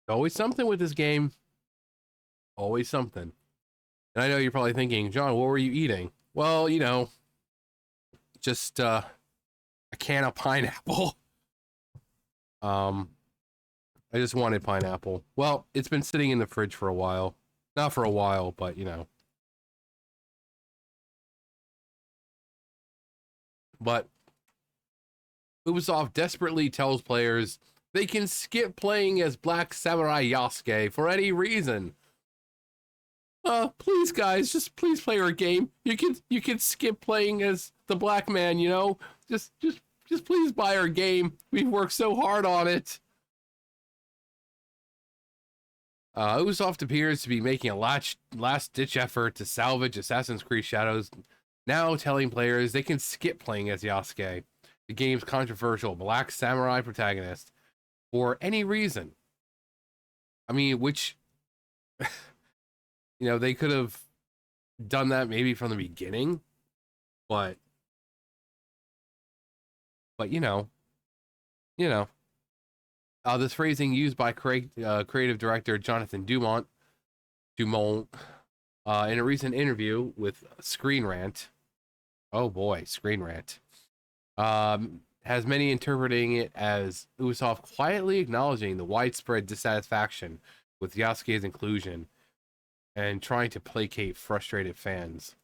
Always something with this game. Always something. And I know you're probably thinking, John, what were you eating? Well, just a can of pineapple. um, I just wanted pineapple. Well, it's been sitting in the fridge for a while. Not for a while, but But Ubisoft desperately tells players they can skip playing as Black Samurai Yasuke for any reason. Please guys, just please play our game. You can skip playing as the black man, Just please buy our game. We've worked so hard on it. Ubisoft appears to be making a last-ditch effort to salvage Assassin's Creed Shadows, now telling players they can skip playing as Yasuke, the game's controversial Black Samurai protagonist, for any reason. I mean, which, they could have done that maybe from the beginning, but you know, this phrasing used by creative director Jonathan Dumont, in a recent interview with Screen Rant. Oh boy, Screen Rant. Has many interpreting it as Ubisoft quietly acknowledging the widespread dissatisfaction with Yasuke's inclusion and trying to placate frustrated fans.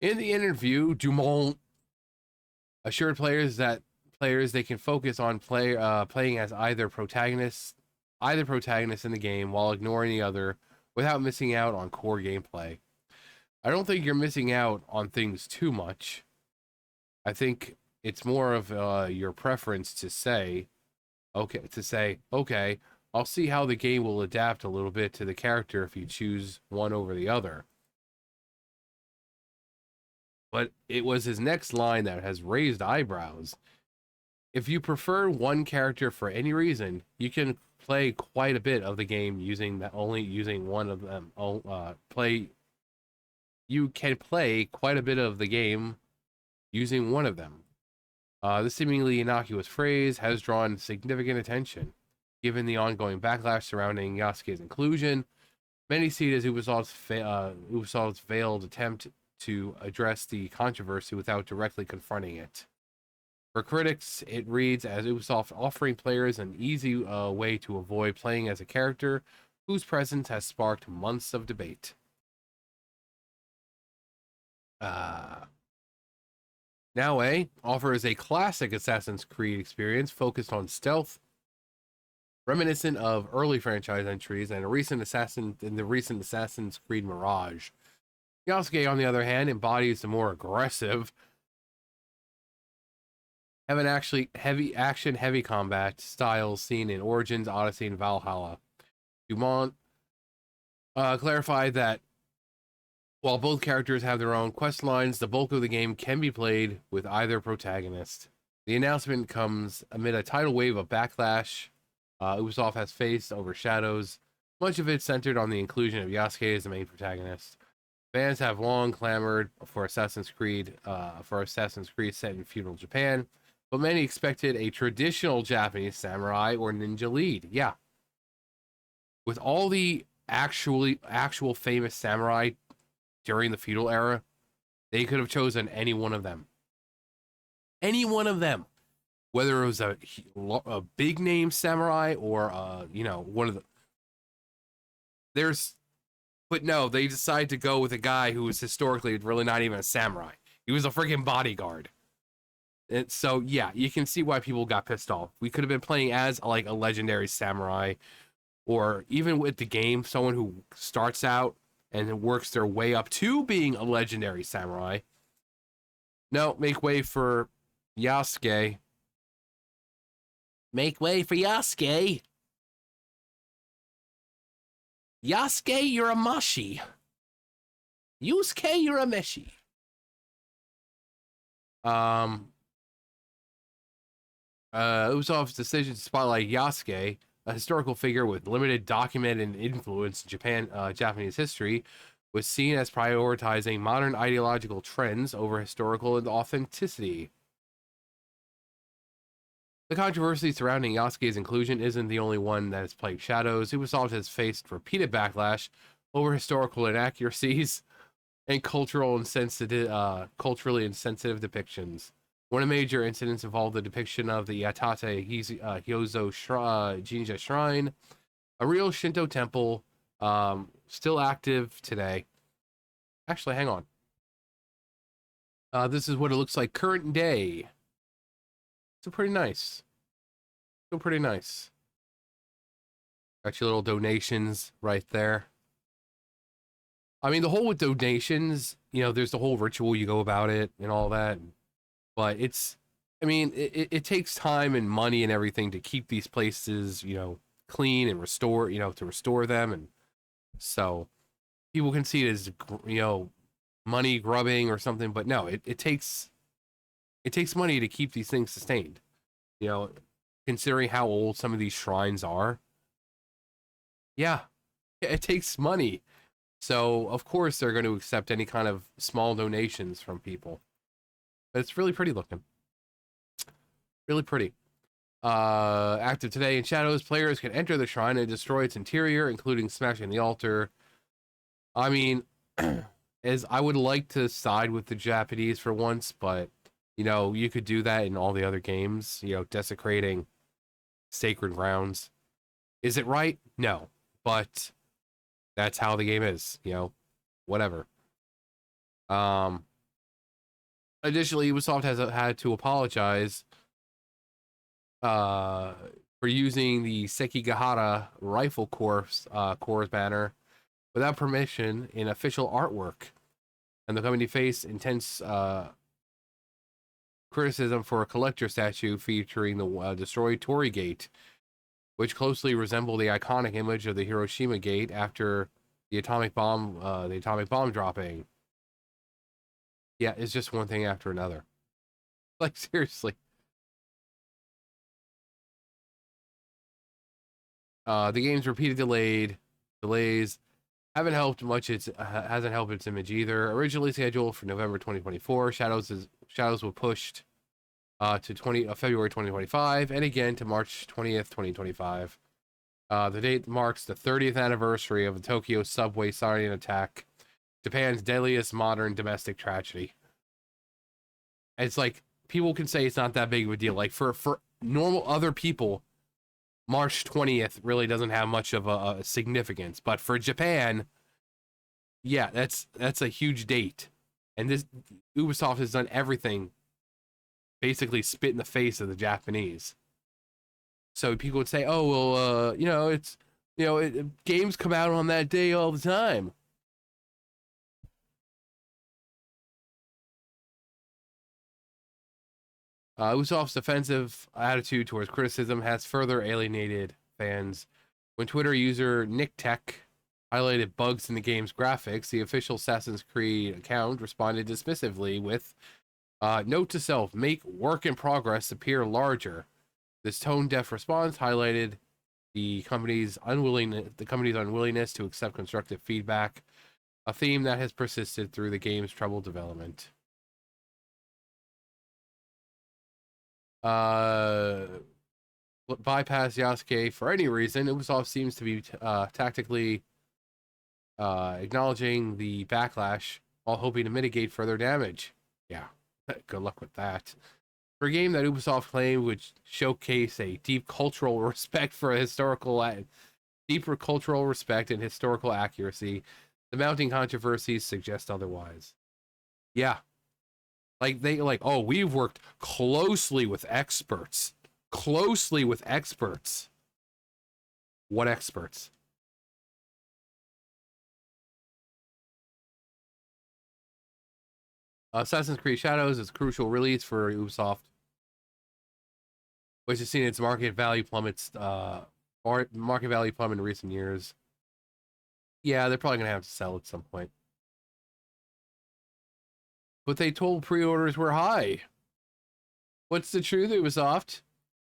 In the interview, Dumont assured players they can focus on playing as either protagonist in the game while ignoring the other without missing out on core gameplay. I don't think you're missing out on things too much. I think it's more of your preference to say, okay, I'll see how the game will adapt a little bit to the character if you choose one over the other. But it was his next line that has raised eyebrows. If you prefer one character for any reason, you can play quite a bit of the game using one of them. You can play quite a bit of the game using one of them. This seemingly innocuous phrase has drawn significant attention, given the ongoing backlash surrounding Yasuke's inclusion. Many see it as Ubisoft's veiled attempt to address the controversy without directly confronting it. For critics, it reads as Ubisoft offering players an easy way to avoid playing as a character whose presence has sparked months of debate. Now offers a classic Assassin's Creed experience focused on stealth, reminiscent of early franchise entries and the recent Assassin's Creed Mirage. Yasuke, on the other hand, embodies the more aggressive, heavy combat styles seen in Origins, Odyssey, and Valhalla. Dumont clarified that while both characters have their own quest lines, the bulk of the game can be played with either protagonist. The announcement comes amid a tidal wave of backlash Ubisoft has faced over Shadows, much of it centered on the inclusion of Yasuke as the main protagonist. Fans have long clamored for Assassin's Creed set in feudal Japan, but many expected a traditional Japanese samurai or ninja lead. Yeah. With all the actual famous samurai during the feudal era, they could have chosen any one of them. Any one of them. Whether it was a big name samurai or, one of the... But no, they decided to go with a guy who was historically really not even a samurai. He was a freaking bodyguard. And so, yeah, you can see why people got pissed off. We could have been playing as, like, a legendary samurai, or even with the game, someone who starts out and works their way up to being a legendary samurai. No, make way for Yasuke. Make way for Yasuke. Yasuke, you're a mashi. Yusuke, you're a meshi. Ubisoft's decision to spotlight Yasuke, a historical figure with limited documented influence in Japanese history, was seen as prioritizing modern ideological trends over historical authenticity. The controversy surrounding Yasuke's inclusion isn't the only one that has plagued Shadows. Ubisoft has faced repeated backlash over historical inaccuracies and culturally insensitive depictions. One of the major incidents involved the depiction of the Yatate Hyozo Jinja Shrine, a real Shinto temple, still active today. Actually, hang on. This is what it looks like current day. Still pretty nice. Still pretty nice. Got your little donations right there. I mean, the whole with donations, you know, there's the whole ritual you go about it and all that. But it's, I mean, it takes time and money and everything to keep these places, you know, clean and restore, you know, to restore them. And so people can see it as, you know, money grubbing or something. But no, it takes money to keep these things sustained. You know, considering how old some of these shrines are. Yeah, it takes money. So, of course, they're going to accept any kind of small donations from people. But it's really pretty looking. Really pretty. Active today in Shadows, players can enter the shrine and destroy its interior, including smashing the altar. I mean, as I would like to side with the Japanese for once, but, you know, you could do that in all the other games, you know, desecrating sacred grounds. Is it right? No. But that's how the game is, you know, whatever. Additionally, Ubisoft has had to apologize for using the Sekigahara Rifle Corps banner without permission in official artwork, and the company faced intense criticism for a collector statue featuring the destroyed Torii Gate, which closely resembled the iconic image of the Hiroshima Gate after the atomic bomb dropping. Yeah, it's just one thing after another. Like, seriously. The game's repeated delays haven't helped much. Hasn't helped its image either. Originally scheduled for November 2024, Shadows were pushed to February 2025, and again to March 20th, 2025. The date marks the 30th anniversary of the Tokyo subway siren attack, Japan's deadliest modern domestic tragedy. It's like people can say it's not that big of a deal. Like for normal other people, March 20th really doesn't have much of a significance, but for Japan, yeah, that's a huge date. And this Ubisoft has done everything basically spit in the face of the Japanese. So people would say, "Oh, well, you know, it's games come out on that day all the time." Ubisoft's offensive attitude towards criticism has further alienated fans. When Twitter user NickTech highlighted bugs in the game's graphics, the official Assassin's Creed account responded dismissively with, "Note to self: make work in progress appear larger." This tone-deaf response highlighted the company's unwillingness to accept constructive feedback, a theme that has persisted through the game's troubled development. Bypass Yasuke for any reason. Ubisoft seems to be tactically acknowledging the backlash while hoping to mitigate further damage. Yeah, good luck with that. For a game that Ubisoft claimed would showcase a deeper cultural respect and historical accuracy, the mounting controversies suggest otherwise. Yeah, oh, we've worked closely with experts. Closely with experts. What experts? Assassin's Creed Shadows is a crucial release for Ubisoft, which has seen its market value plummet in recent years. Yeah, they're probably gonna have to sell at some point. But they told pre-orders were high. What's the truth, Ubisoft?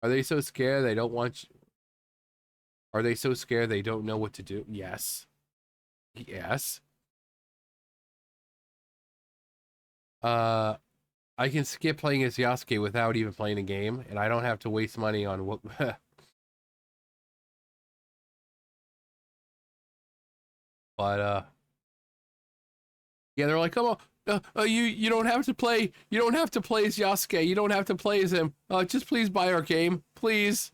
Are they so scared they don't want you? Are they so scared they don't know what to do? Yes. Yes. I can skip playing as Yasuke without even playing a game, and I don't have to waste money on what. But yeah, they're like, come on, you don't have to play. You don't have to play as Yasuke. You don't have to play as him. Just please buy our game, please.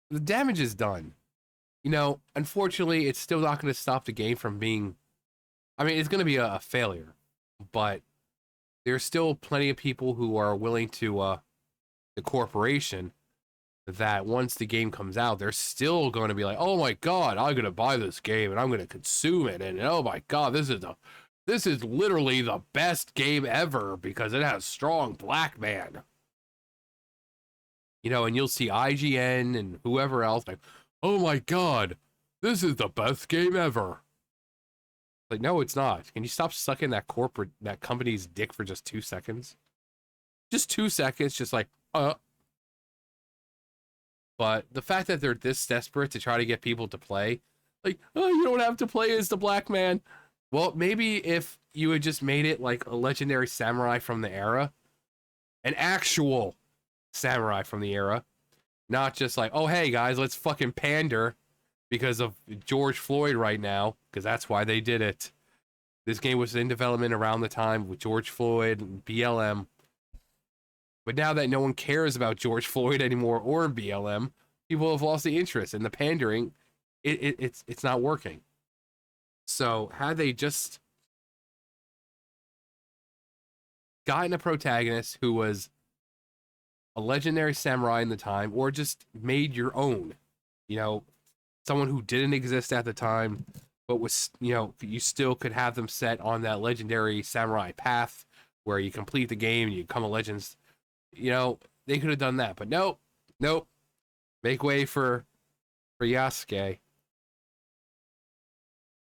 The damage is done. You know, unfortunately, it's still not going to stop the game from being. I mean, it's going to be a failure, but there's still plenty of people who are willing to the corporation that once the game comes out, they're still going to be like, oh my god, I'm going to buy this game and I'm going to consume it, and oh my god, this is literally the best game ever because it has strong black man. You know, and you'll see IGN and whoever else like, oh my god, this is the best game ever. Like, no, it's not. Can you stop sucking that company's dick for just 2 seconds? Just 2 seconds, just like, But the fact that they're this desperate to try to get people to play, like, oh, you don't have to play as the black man. Well, maybe if you had just made it like a legendary samurai from the era, an actual samurai from the era, not just like, oh, hey, guys, let's fucking pander because of George Floyd right now, because that's why they did it. This game was in development around the time with George Floyd and BLM. But now that no one cares about George Floyd anymore or BLM, people have lost the interest, and the pandering, it's not working. So had they just gotten a protagonist who was a legendary samurai in the time, or just made your own, you know, someone who didn't exist at the time, but was, you know, you still could have them set on that legendary samurai path where you complete the game and you become a legend. You know, they could have done that, but nope. Make way for Yasuke.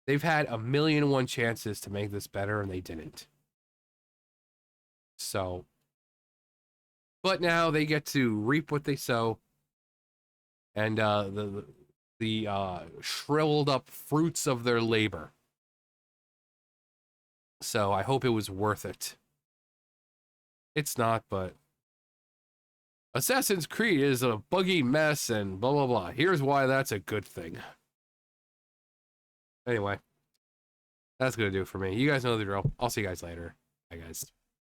They've had 1,000,001 chances to make this better, and they didn't. So, but now they get to reap what they sow, and the shriveled up fruits of their labor. So I hope it was worth it. It's not, but Assassin's Creed is a buggy mess and blah, blah, blah. Here's why that's a good thing. Anyway, that's going to do it for me. You guys know the drill. I'll see you guys later. Bye, guys.